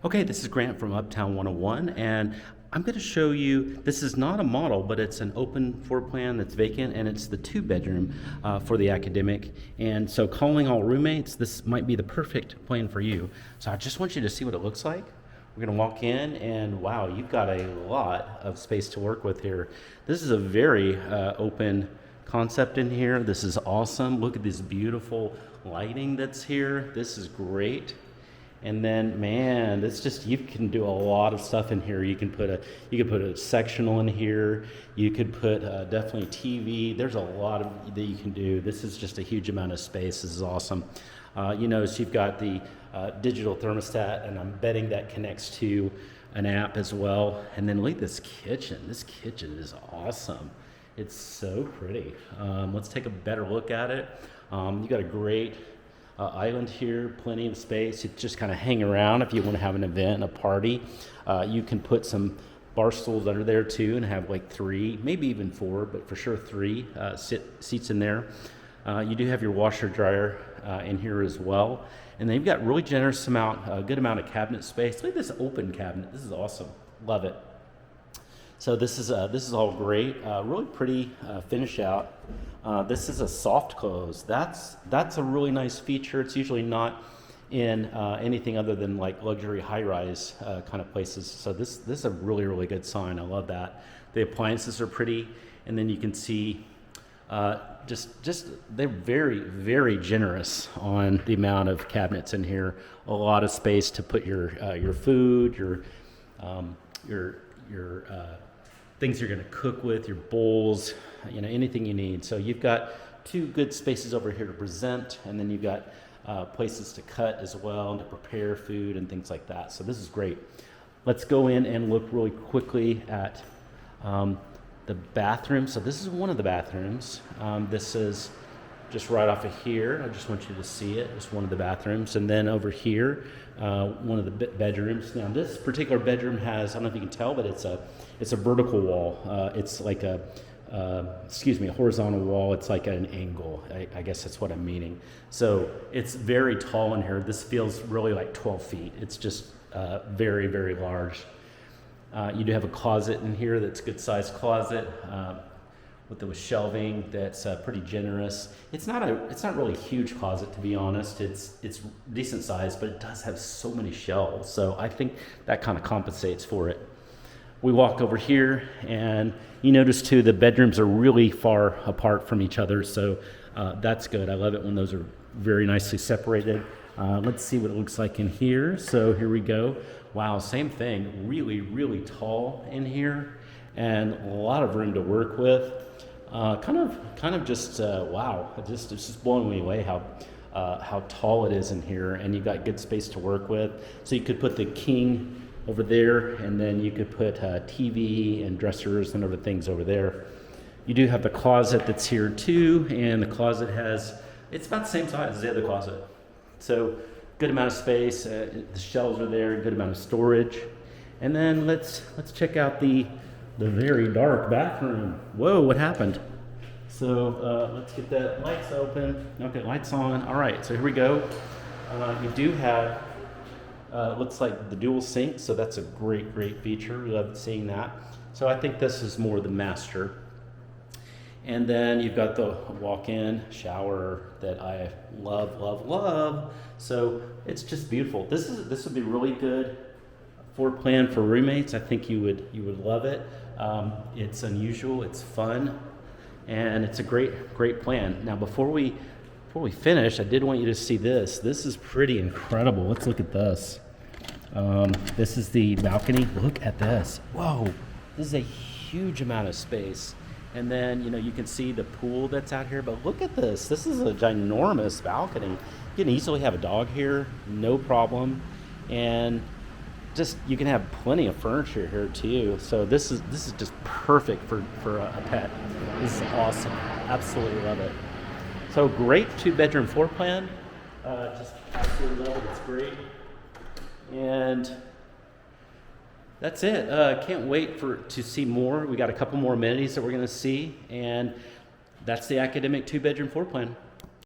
Okay, this is Grant from Uptown 101, and I'm going to show you, this is not a model, but it's an open floor plan that's vacant, and it's the two-bedroom for the academic. And so calling all roommates, this might be the perfect plan for you. So I just want you to see what it looks like. We're going to walk in, and wow, you've got a lot of space to work with here. This is a very open concept in here. This is awesome. Look at this beautiful lighting that's here. This is great. And then, man, it's just, you can do a lot of stuff in here. You can put a sectional in here. You could put definitely TV. There's a lot of that you can do. This is just a huge amount of space. This is awesome. You notice you've got the digital thermostat, and I'm betting that connects to an app as well. And then look at this kitchen. This kitchen is awesome. It's so pretty. Let's take a better look at it. You got a great island here, plenty of space. You just kind of hang around if you want to have an event, a party. You can put some bar stools under there too and have like 3, maybe even 4, but for sure 3 seats in there. You do have your washer dryer in here as well. And then you've got really generous amount, a good amount of cabinet space. Look at this open cabinet. This is awesome. Love it. So this is all great, really pretty finish out. This is a soft close. That's a really nice feature. It's usually not in anything other than like luxury high-rise kind of places. So this is a really good sign. I love that. The appliances are pretty, and then you can see just they're very generous on the amount of cabinets in here. A lot of space to put your food, your things you're going to cook with, your bowls, anything you need. So you've got 2 good spaces over here to present, and then you've got places to cut as well and to prepare food and things like that. So this is great. Let's go in and look really quickly at the bathroom. So this is one of the bathrooms. This is just right off of here. I just want you to see it. It's one of the bathrooms. And then over here, one of the bedrooms. Now this particular bedroom has, I don't know if you can tell, but it's a vertical wall. It's like a horizontal wall. It's like an angle. I guess that's what I'm meaning. So it's very tall in here. This feels really like 12 feet. It's just very large. You do have a closet in here that's a good sized closet. With shelving that's pretty generous. It's not really a huge closet, to be honest. It's decent size, but it does have so many shelves. So I think that kind of compensates for it. We walk over here, and you notice too the bedrooms are really far apart from each other. So that's good. I love it when those are very nicely separated. Let's see what it looks like in here. So here we go. Wow, same thing. Really tall in here, and a lot of room to work with. Kind of just wow! It's just blowing me away how tall it is in here, and you've got good space to work with. So you could put the king over there, and then you could put TV and dressers and other things over there. You do have the closet that's here too, and the closet it's about the same size as the other closet. So good amount of space. The shelves are there, good amount of storage. And then let's check out the very dark bathroom. Whoa, what happened? So let's get the lights open. Okay, lights on. All right, so here we go. You do have, looks like the dual sink, so that's a great feature. We love seeing that. So I think this is more the master. And then you've got the walk-in shower that I love. So it's just beautiful. This would be really good floor plan for roommates. I think you would love it. It's unusual, it's fun, and it's a great plan. Now before we finish, I did want you to see this. This is pretty incredible. Let's look at this. This is the balcony. Look at this. Whoa, this is a huge amount of space. And then you can see the pool that's out here, but look at this. This is a ginormous balcony. You can easily have a dog here, no problem. And you can have plenty of furniture here too. So this is just perfect for a pet. This is awesome. Absolutely love it. So great 2-bedroom floor plan. Just absolutely love it. It's great. And that's it. Can't wait to see more. We got a couple more amenities that we're going to see, and that's the academic 2-bedroom floor plan.